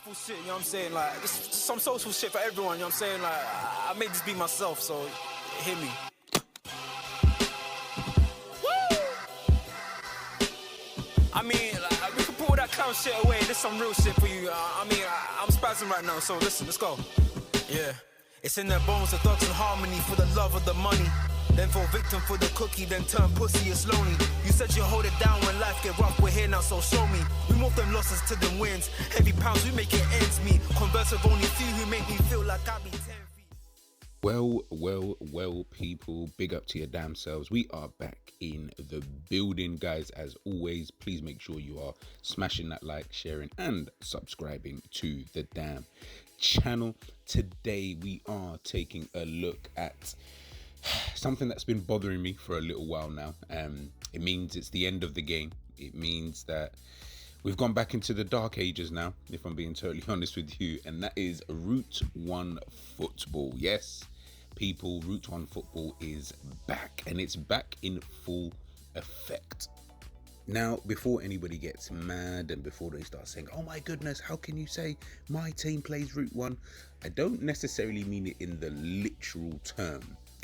Full shit, you know what I'm saying? Like, it's some social shit for everyone, you know what I'm saying? Like, I made this be myself, so hear me. Woo! I mean, like, we can put all that clown shit away. There's some real shit for you. I'm spazzing right now, so listen, let's go. Yeah. It's in their bones, the thugs in harmony for the love of the money. Then fall victim for the cookie, then turn pussy, it's lonely. You said you hold it down when life get rough, we're here now, so show me. We move them losses to them wins. Heavy pounds, we make it ends meet. Converse with only few who make me feel like I be 10 feet. Well, people, big up to your damn selves. We are back in the building, guys. As always, please make sure you are smashing that like, sharing, and subscribing to the damn channel. Today, we are taking a look at something that's been bothering me for a little while now. It means it's the end of the game. It means that we've gone back into the dark ages now, if I'm being totally honest with you, and that is Route 1 football. Yes, people, Route 1 football is back, and it's back in full effect. Now, before anybody gets mad and before they start saying, oh my goodness, how can you say my team plays Route 1? I don't necessarily mean it in the literal term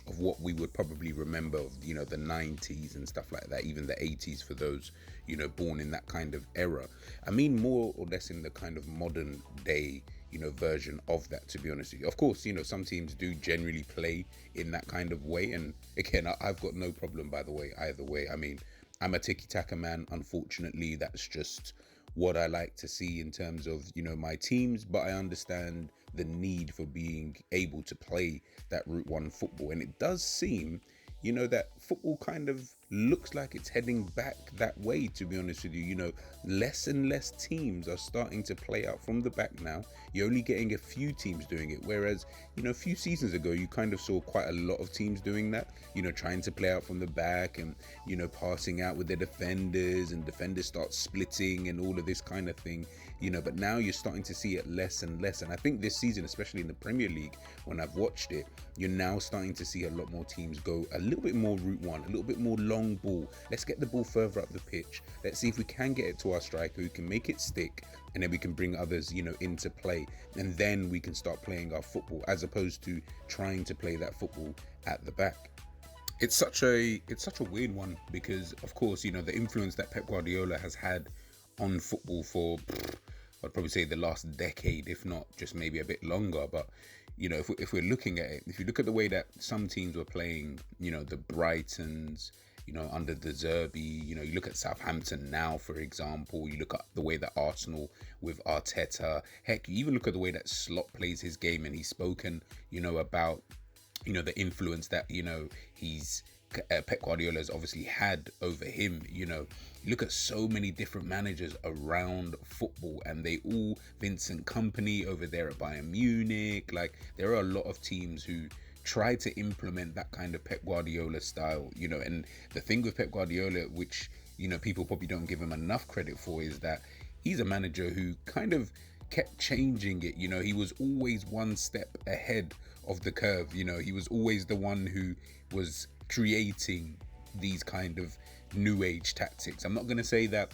of what we would probably remember of, you know, the 90s and stuff like that, even the 80s for those, you know, born in that kind of era. I mean more or less in the kind of modern day, you know, version of that, to be honest with you. Of course, you know, some teams do generally play in that kind of way, and again, I've got no problem, by the way, either way. I mean, I'm a tiki-taka man. Unfortunately, that's just what I like to see in terms of, you know, my teams, but I understand the need for being able to play that Route 1 football. And it does seem, you know, that football kind of looks like it's heading back that way, to be honest with you. You know, less and less teams are starting to play out from the back now. You're only getting a few teams doing it, whereas, you know, a few seasons ago you kind of saw quite a lot of teams doing that, you know, trying to play out from the back and, you know, passing out with their defenders, and defenders start splitting and all of this kind of thing, you know. But now you're starting to see it less and less, and I think this season, especially in the Premier League, when I've watched it, you're now starting to see a lot more teams go a little bit more Route 1, a little bit more long ball. Let's get the ball further up the pitch. Let's see if we can get it to our striker who can make it stick, and then we can bring others, you know, into play, and then we can start playing our football, as opposed to trying to play that football at the back. It's such a weird one, because of course, you know, the influence that Pep Guardiola has had on football for, I'd probably say the last decade, if not just maybe a bit longer. But you know, if we're looking at it, if you look at the way that some teams were playing, you know, the Brightons, you know, under De Zerbi, you know, you look at Southampton now, for example, you look at the way that Arsenal with Arteta, heck, you even look at the way that Slot plays his game, and he's spoken, you know, about, you know, the influence that, you know, Pep Guardiola has obviously had over him. You know, you look at so many different managers around football, and they all, Vincent Kompany over there at Bayern Munich, like there are a lot of teams who try to implement that kind of Pep Guardiola style, you know. And the thing with Pep Guardiola, which, you know, people probably don't give him enough credit for, is that he's a manager who kind of kept changing it. You know, he was always one step ahead of the curve. You know, he was always the one who was creating these kind of new age tactics. I'm not going to say that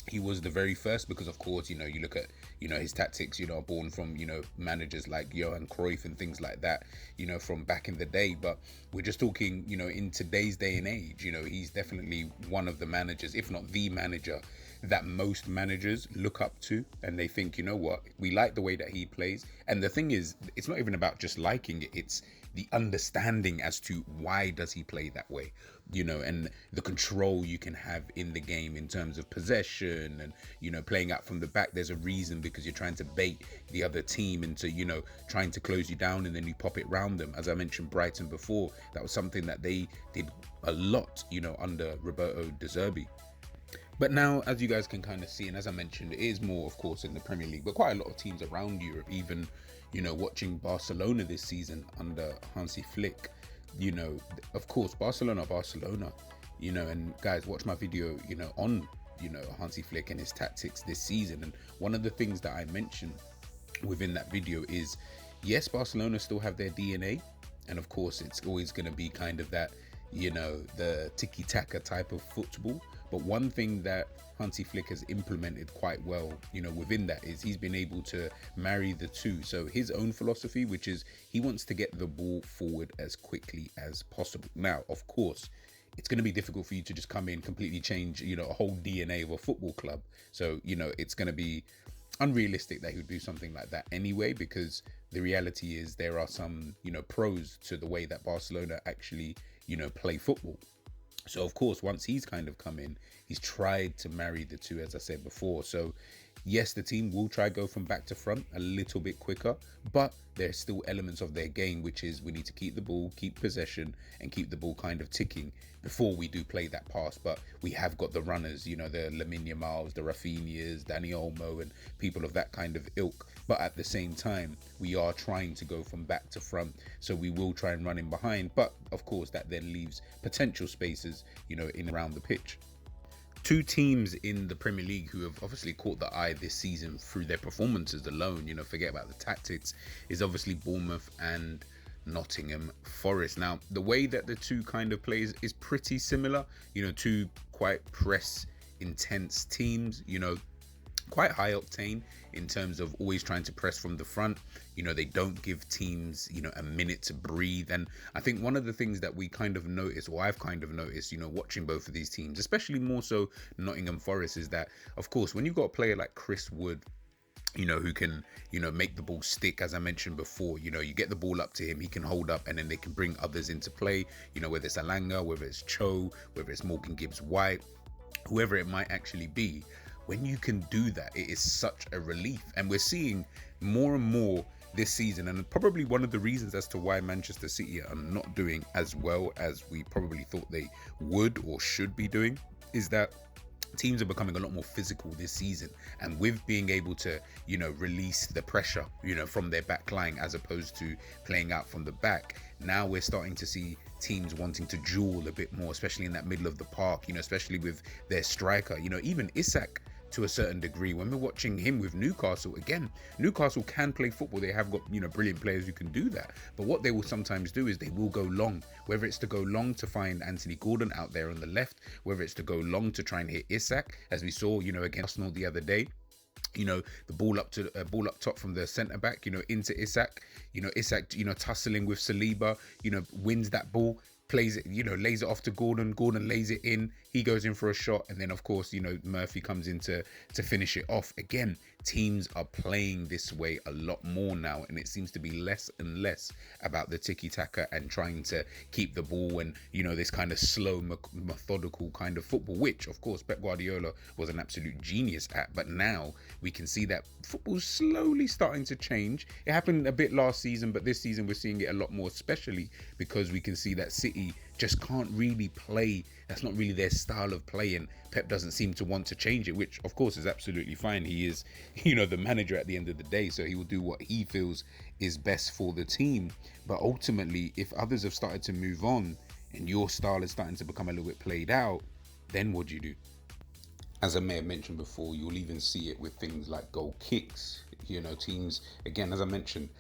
he was the very first, because of course, you know, you look at, you know, his tactics, you know, are born from, you know, managers like Johan Cruyff and things like that, you know, from back in the day. But we're just talking, you know, in today's day and age, you know, he's definitely one of the managers, if not the manager, that most managers look up to, and they think, you know what, we like the way that he plays. And the thing is, it's not even about just liking it, it's the understanding as to why does he play that way, you know, and the control you can have in the game in terms of possession and, you know, playing out from the back. There's a reason, because you're trying to bait the other team into, you know, trying to close you down, and then you pop it round them. As I mentioned Brighton before, that was something that they did a lot, you know, under Roberto De Zerbi. But now, as you guys can kind of see, and as I mentioned, it is more, of course, in the Premier League, but quite a lot of teams around Europe, even, you know, watching Barcelona this season under Hansi Flick, you know, of course, Barcelona, you know, and guys, watch my video, you know, on, you know, Hansi Flick and his tactics this season. And one of the things that I mentioned within that video is, yes, Barcelona still have their DNA, and of course, it's always going to be kind of that, you know, the tiki-taka type of football. But one thing that Hansi Flick has implemented quite well, within that is he's been able to marry the two. So his own philosophy, which is he wants to get the ball forward as quickly as possible. Now, of course, it's going to be difficult for you to just come in, completely change, a whole DNA of a football club. So, it's going to be unrealistic that he would do something like that anyway, because the reality is there are some, pros to the way that Barcelona actually, play football. So, of course, once he's kind of come in, he's tried to marry the two, as I said before. So, yes, the team will try go from back to front a little bit quicker, but there's still elements of their game, which is we need to keep the ball, keep possession, and keep the ball kind of ticking before we do play that pass. But we have got the runners, the Lamine Yamals, the Rafinhas, Dani Olmo, and people of that kind of ilk. But at the same time, we are trying to go from back to front, so we will try and run in behind. But of course, that then leaves potential spaces, in around the pitch. Two teams in the Premier League who have obviously caught the eye this season through their performances alone, forget about the tactics, is obviously Bournemouth and Nottingham Forest. Now, the way that the two kind of plays is pretty similar, two quite press intense teams, quite high octane in terms of always trying to press from the front. They don't give teams, a minute to breathe. And I think one of the things that we kind of notice, or I've kind of noticed, watching both of these teams, especially more so Nottingham Forest, is that, of course, when you've got a player like Chris Wood, who can, make the ball stick, as I mentioned before, you get the ball up to him, he can hold up, and then they can bring others into play, whether it's Alanga, whether it's Cho, whether it's Morgan Gibbs-White, whoever it might actually be. When you can do that, it is such a relief. And we're seeing more and more this season, and probably one of the reasons as to why Manchester City are not doing as well as we probably thought they would or should be doing, is that teams are becoming a lot more physical this season. And with being able to, release the pressure, from their back line as opposed to playing out from the back, now we're starting to see teams wanting to duel a bit more, especially in that middle of the park, especially with their striker, even Isak to a certain degree. When we're watching him with Newcastle, again, Newcastle can play football. They have got, brilliant players who can do that. But what they will sometimes do is they will go long, whether it's to go long to find Anthony Gordon out there on the left, whether it's to go long to try and hit Isak, as we saw, against Arsenal the other day. The ball up top from the centre back, into Isak, Isak, tussling with Saliba, wins that ball, plays it, lays it off to Gordon. Gordon lays it in. He goes in for a shot, and then of course, Murphy comes in to finish it off. Again, teams are playing this way a lot more now, and it seems to be less and less about the tiki-taka and trying to keep the ball and this kind of slow, methodical kind of football, which of course Pep Guardiola was an absolute genius at. But now we can see that football's slowly starting to change. It happened a bit last season, but this season we're seeing it a lot more, especially because we can see that City just can't really play. That's not really their style of play, and Pep doesn't seem to want to change it, which of course is absolutely fine. He is, the manager at the end of the day, so he will do what he feels is best for the team. But ultimately, if others have started to move on and your style is starting to become a little bit played out, then what do you do? As I may have mentioned before, you'll even see it with things like goal kicks. Teams, again, as I mentioned,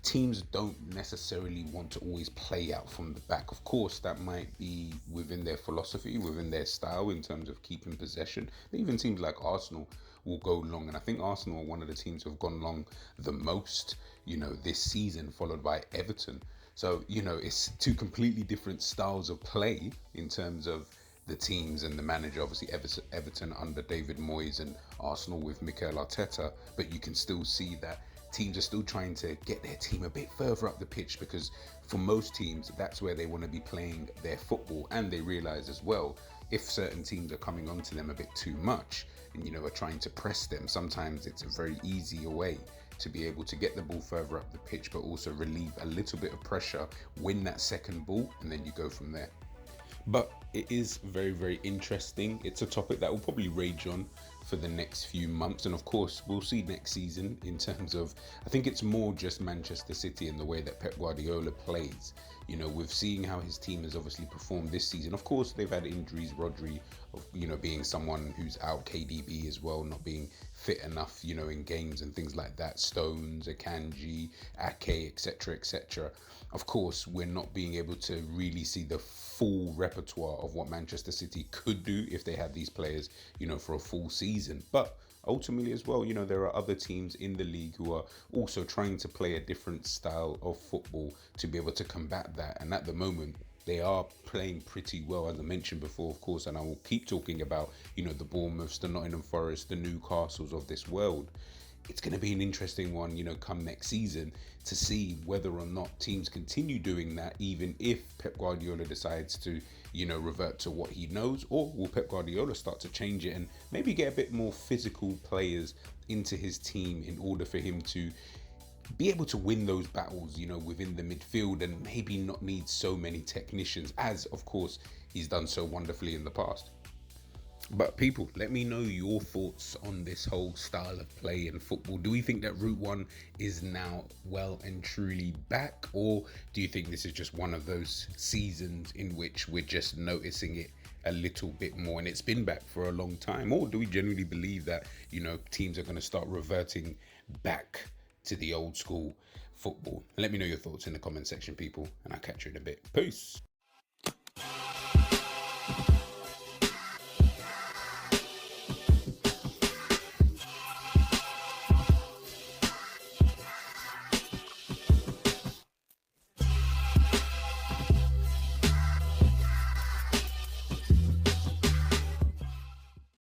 teams don't necessarily want to always play out from the back. Of course, that might be within their philosophy, within their style in terms of keeping possession. Even teams like Arsenal will go long, and I think Arsenal are one of the teams who have gone long the most, this season, followed by Everton. So, it's two completely different styles of play in terms of the teams and the manager. Obviously Everton under David Moyes and Arsenal with Mikel Arteta, but you can still see that teams are still trying to get their team a bit further up the pitch, because for most teams, that's where they want to be playing their football. And they realize as well, if certain teams are coming onto them a bit too much and, are trying to press them, sometimes it's a very easy way to be able to get the ball further up the pitch, but also relieve a little bit of pressure, win that second ball, and then you go from there. But it is very, very interesting. It's a topic that will probably rage on for the next few months. And of course, we'll see next season in terms of, I think it's more just Manchester City and the way that Pep Guardiola plays. You know, with seeing how his team has obviously performed this season. Of course, they've had injuries, Rodri, you know, being someone who's out, KDB as well, not being fit enough, you know, in games and things like that. Stones, Akanji, Ake, etc., etc. Of course, we're not being able to really see the full repertoire of what Manchester City could do if they had these players, you know, for a full season. But ultimately as well, you know, there are other teams in the league who are also trying to play a different style of football to be able to combat that. And at the moment, they are playing pretty well, as I mentioned before, of course, and I will keep talking about, you know, the Bournemouths, the Nottingham Forest, the Newcastles of this world. It's going to be an interesting one, you know, come next season to see whether or not teams continue doing that, even if Pep Guardiola decides to, you know, revert to what he knows, or will Pep Guardiola start to change it and maybe get a bit more physical players into his team in order for him to be able to win those battles, you know, within the midfield and maybe not need so many technicians, as of course he's done so wonderfully in the past. But people, let me know your thoughts on this whole style of play in football. Do we think that Route 1 is now well and truly back? Or do you think this is just one of those seasons in which we're just noticing it a little bit more and it's been back for a long time? Or do we genuinely believe that, you know, teams are going to start reverting back to the old school football? Let me know your thoughts in the comment section, people, and I'll catch you in a bit. Peace.